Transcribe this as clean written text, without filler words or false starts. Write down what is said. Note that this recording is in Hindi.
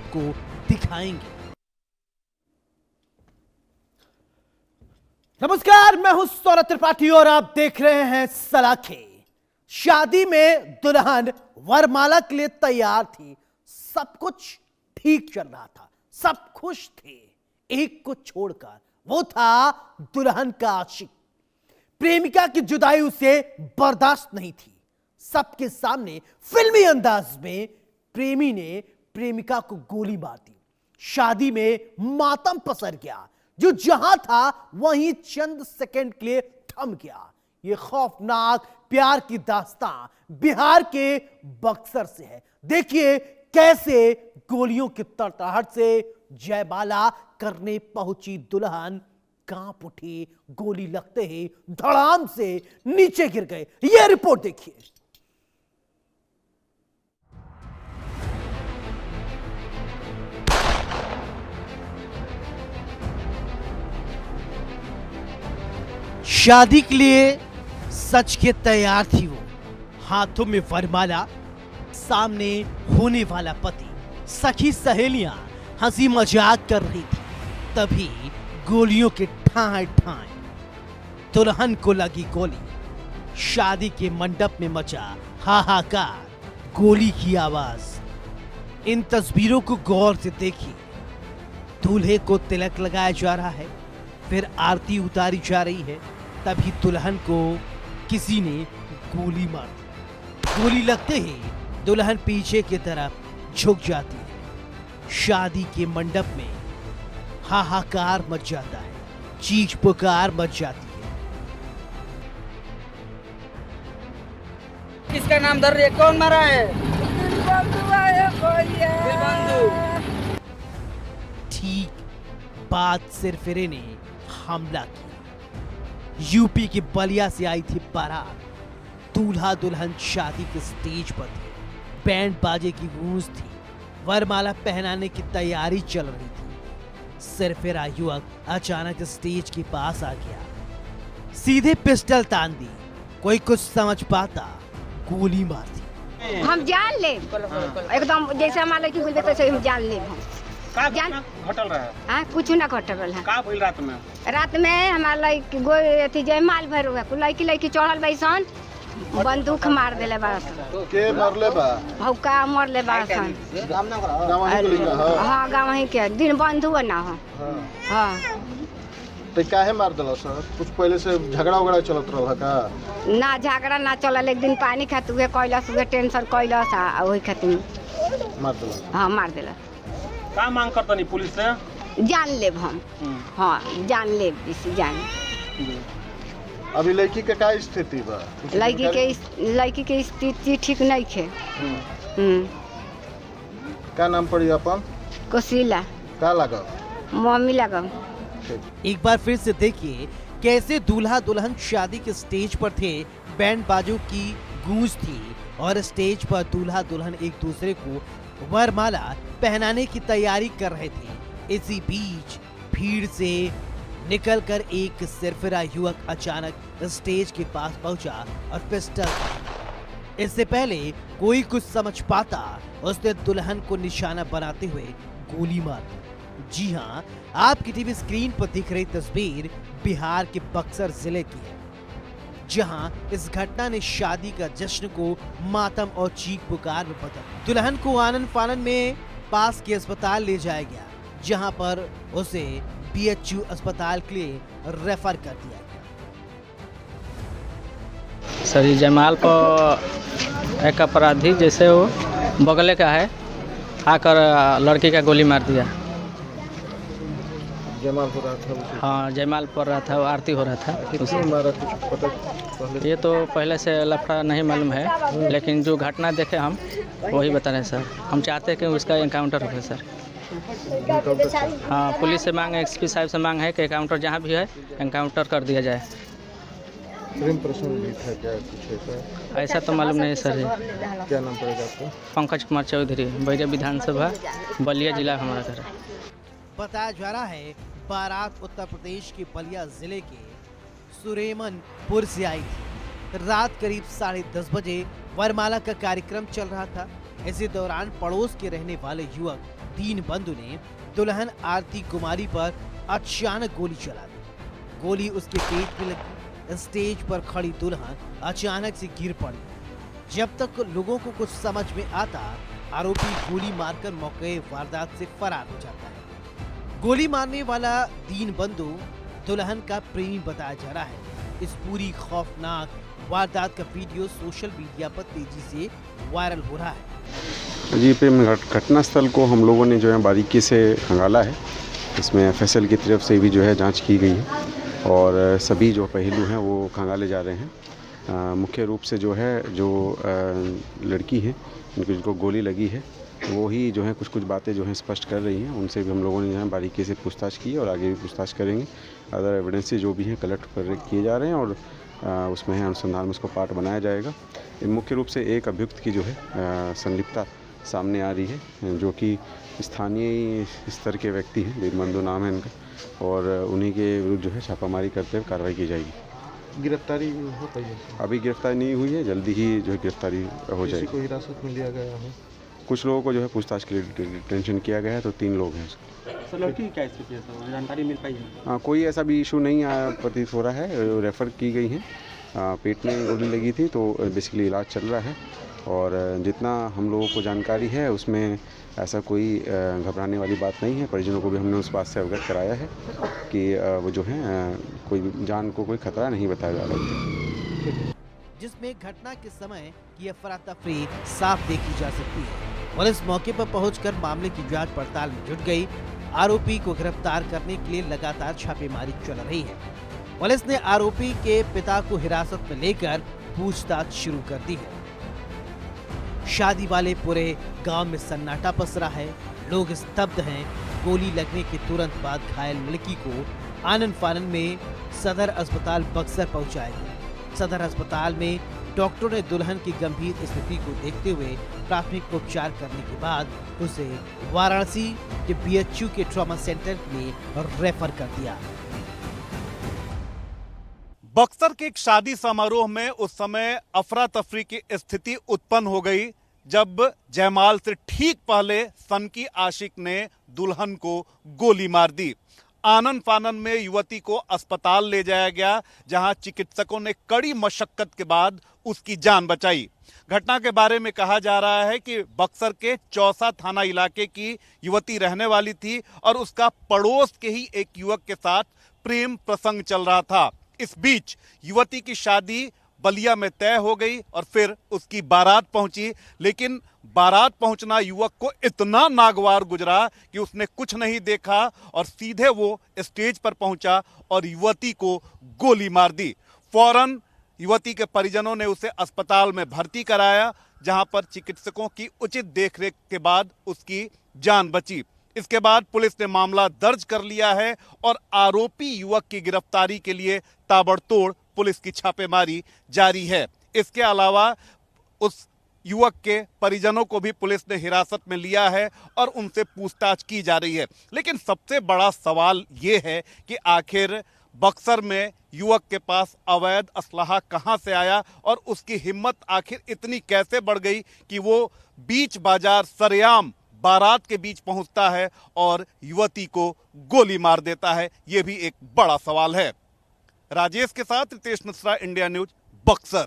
आपको दिखाएंगे। नमस्कार, मैं हूं सौरभ त्रिपाठी और आप देख रहे हैं सलाखे। शादी में दुल्हन वरमाला के लिए तैयार थी, सब कुछ ठीक चल रहा था, सब खुश थे। एक को छोड़कर, वो था दुल्हन का आशिक। प्रेमिका की जुदाई उसे बर्दाश्त नहीं थी। सबके सामने फिल्मी अंदाज में प्रेमी ने प्रेमिका को गोली मार दी। शादी में मातम पसर गया। जो जहां था वहीं चंद सेकंड के लिए थम गया। यह खौफनाक प्यार की दास्तां बिहार के बक्सर से है। देखिए कैसे गोलियों की तड़तड़ाहट से जयमाला करने पहुंची दुल्हन कांप उठी। गोली लगते ही धड़ाम से नीचे गिर गए। यह रिपोर्ट देखिए। शादी के लिए सच के तैयार थी वो। हाथों में वरमाला, सामने होने वाला पति, सखी सहेलियां हंसी मजाक कर रही थी। तभी गोलियों के ठाए ठाए दुल्हन को लगी गोली। शादी के मंडप में मचा हाहाकार, गोली की आवाज। इन तस्वीरों को गौर से देखिए। दूल्हे को तिलक लगाया जा रहा है, फिर आरती उतारी जा रही है। तभी दुल्हन को किसी ने गोली मार दी। गोली लगते ही दुल्हन पीछे की तरफ झुक जाती है। शादी के मंडप में हाहाकार मच जाता है, चीख पुकार मच जाती है। किसका नाम धर रही है? कौन मारा है? ठीक बाद सिरफिरे ने हमला किया। यूपी के बलिया से आई थी बारात। दूल्हा दुल्हन शादी के स्टेज पर थे। बैंड बाजे की गूंज थी। वरमाला पहनाने की तैयारी चल रही थी। सिरफिरा युवक अचानक स्टेज के पास आ गया। सीधे पिस्टल तान दी। कोई कुछ समझ पाता, गोली मार दी। हम जान ले एकदम जैसे हमारे लड़की बोलते तैसे हम जान ले। घटल रहा है? हाँ, कुछ ना घटल है। का भइल रात में? रात में हमारा लड़की अथी जयमाल भर हुआ। लड़की चढ़ल बैसन, बंदूक मार देले बासन। के मरले बा? भौका मरले बासन। हाँ, गाँव ही के दिन बंद हुआ ना हो। हाँ, तो काहे मार दिला सर? कुछ पहले से झगड़ा उगड़ा चलत रहा का? ना झगड़ा ना चलल, एक दिन पानी खाते हुए कैलस, हुए टेंशन कैलस, वही खातिर मार दिला। हाँ, मार दिला। का मांग करता नहीं पुलिस से? जान लेब हम। हाँ, जान लेब, इसी जान। अभी लड़की के का स्थिति बा? लड़की के स्थिति ठीक नहीं है। का नाम पड़ी अपन? कोशिला। का लगा? मम्मी लगम। एक बार फिर से देखिए कैसे दूल्हा दुल्हन शादी के स्टेज पर थे। बैंड बाजों की गूंज थी और स्टेज पर दूल्हा दुल्हन एक दूसरे को वरमाला पहनाने की तैयारी कर रहे थे। इसी बीच भीड़ से निकलकर एक सिरफिरा युवक अचानक स्टेज के पास पहुंचा और पिस्टल। इससे पहले कोई कुछ समझ पाता, उसने दुल्हन को निशाना बनाते हुए गोली मार दी। जी हां, आपकी टीवी स्क्रीन पर दिख रही तस्वीर बिहार के बक्सर जिले की है, जहां इस घटना ने शादी का जश्न को मातम और चीख पुकार में बदल। दुल्हन को आनन फानन में पास के अस्पताल ले जाया गया, जहां पर उसे BHU अस्पताल के लिए रेफर कर दिया गया। सर, जयमाल पर एक अपराधी जैसे वो बगले का है आकर लड़की का गोली मार दिया। जयमाल हो रहा था? हाँ, जयमाल पर रहा था, आरती हो रहा था। किसने मारा कुछ पता पहले? ये तो पहले से लफड़ा नहीं मालूम है, लेकिन जो घटना देखे हम वही बता रहे हैं सर। हम चाहते हैं कि उसका एनकाउंटर हो सर। हाँ, पुलिस से मांग है, SP साहब से मांग है कि एनकाउंटर जहाँ भी है एनकाउंटर कर दिया जाए। प्रेम प्रसंग भी था क्या कुछ ऐसा? ऐसा तो मालूम नहीं सर। क्या नाम पड़ेगा आपका? पंकज कुमार चौधरी, बैरिया विधानसभा, बलिया जिला हमारा घर है। बताया जा रहा है बारात उत्तर प्रदेश के बलिया जिले के सुरेमनपुर से आई थी। रात करीब 10:30 बजे वरमाला का कार्यक्रम चल रहा था। इसी दौरान पड़ोस के रहने वाले युवक दीनबंधु ने दुल्हन आरती कुमारी पर अचानक गोली चला दी। गोली उसके पेट में लगी। स्टेज पर खड़ी दुल्हन अचानक से गिर पड़ी। जब तक लोगों को कुछ समझ में आता, आरोपी गोली मारकर मौके वारदात से फरार हो जाता है। गोली मारने वाला दीनबंधु दुल्हन का प्रेमी बताया जा रहा है। इस पूरी खौफनाक वारदात का वीडियो सोशल मीडिया पर तेजी से वायरल हो रहा है। जी पे घटनास्थल को हम लोगों ने जो है बारीकी से खंगाला है। इसमें एफएसएल की तरफ से भी जो है जांच की गई है और सभी जो पहलू हैं वो खंगाले जा रहे हैं। मुख्य रूप से जो है लड़की है जिनको गोली लगी है वो ही जो है कुछ बातें जो हैं स्पष्ट कर रही हैं। उनसे भी हम लोगों ने जो है बारीकी से पूछताछ की और आगे भी पूछताछ करेंगे। अदर एविडेंसेस जो भी हैं कलेक्ट किए जा रहे हैं और उसमें है अनुसंधान में उसको पार्ट बनाया जाएगा। मुख्य रूप से एक अभियुक्त की जो है संलिप्तता सामने आ रही है जो कि स्थानीय स्तर के व्यक्ति हैं। दीनबंधु नाम है इनका और उन्हीं के विरुद्ध जो है छापामारी करते हुए कार्रवाई की जाएगी। गिरफ्तारी हो पाई है? अभी गिरफ्तारी नहीं हुई है, जल्दी ही जो है गिरफ्तारी हो जाएगी। किसी को हिरासत में लिया गया है? कुछ लोगों को जो है पूछताछ के लिए डिटेंशन किया गया है, तो 3 लोग हैं। सर लड़की की क्या स्थिति है सर, जानकारी मिल पाई है? हाँ, कोई ऐसा भी इशू नहीं प्रतीत हो रहा है। रेफ़र की गई हैं। पेट में गोली लगी थी तो बेसिकली इलाज चल रहा है और जितना हम लोगों को जानकारी है उसमें ऐसा कोई घबराने वाली बात नहीं है। परिजनों को भी हमने उस बात से अवगत कराया है कि वो जो है कोई जान को कोई खतरा नहीं बताया जा रहा है। जिसमें घटना के समय की अफरा-तफरी साफ देखी जा सकती है। पुलिस मौके पर पहुंचकर मामले की जांच पड़ताल में जुट गई। आरोपी को गिरफ्तार करने के लिए लगातार छापेमारी चल रही है। पुलिस ने आरोपी के पिता को हिरासत में लेकर पूछताछ शुरू कर दी है। शादी वाले पूरे गांव में सन्नाटा पसरा है। लोग स्तब्ध हैं। गोली लगने के तुरंत बाद घायल लड़की को आनन फानन में सदर अस्पताल बक्सर पहुंचाया गया। सदर अस्पताल में डॉक्टरों ने दुल्हन की गंभीर स्थिति को देखते हुए प्राथमिक उपचार करने के बाद उसे वाराणसी के बीएचयू के ट्रॉमा सेंटर में रेफर कर दिया। बक्सर के एक शादी समारोह में उस समय अफरा तफरी की स्थिति उत्पन्न हो गई जब जयमाल से ठीक पहले सनकी आशिक ने दुल्हन को गोली मार दी। आनन फानन में युवती को अस्पताल ले जाया गया जहां चिकित्सकों ने कड़ी मशक्कत के बाद उसकी जान बचाई। घटना के बारे में कहा जा रहा है कि बक्सर के चौसा थाना इलाके की युवती रहने वाली थी और उसका पड़ोस के ही एक युवक के साथ प्रेम प्रसंग चल रहा था। इस बीच युवती की शादी बलिया में तय हो गई और फिर उसकी बारात पहुंची, लेकिन बारात पहुंचना युवक को इतना नागवार गुजरा कि उसने कुछ नहीं देखा और सीधे वो स्टेज पर पहुंचा और युवती को गोली मार दी। फौरन युवती के परिजनों ने उसे अस्पताल में भर्ती कराया जहां पर चिकित्सकों की उचित देखरेख के बाद उसकी जान बची। इसके बाद पुलिस ने मामला दर्ज कर लिया है और आरोपी युवक की गिरफ्तारी के लिए ताबड़तोड़ पुलिस की छापेमारी जारी है। इसके अलावा उस युवक के परिजनों को भी पुलिस ने हिरासत में लिया है और उनसे पूछताछ की जा रही है। लेकिन सबसे बड़ा सवाल ये है कि आखिर बक्सर में युवक के पास अवैध असलहा कहां से आया और उसकी हिम्मत आखिर इतनी कैसे बढ़ गई कि वो बीच बाजार सरेआम बारात के बीच पहुंचता है और युवती को गोली मार देता है। ये भी एक बड़ा सवाल है। राजेश के साथ रितेश मिश्रा, इंडिया न्यूज, बक्सर।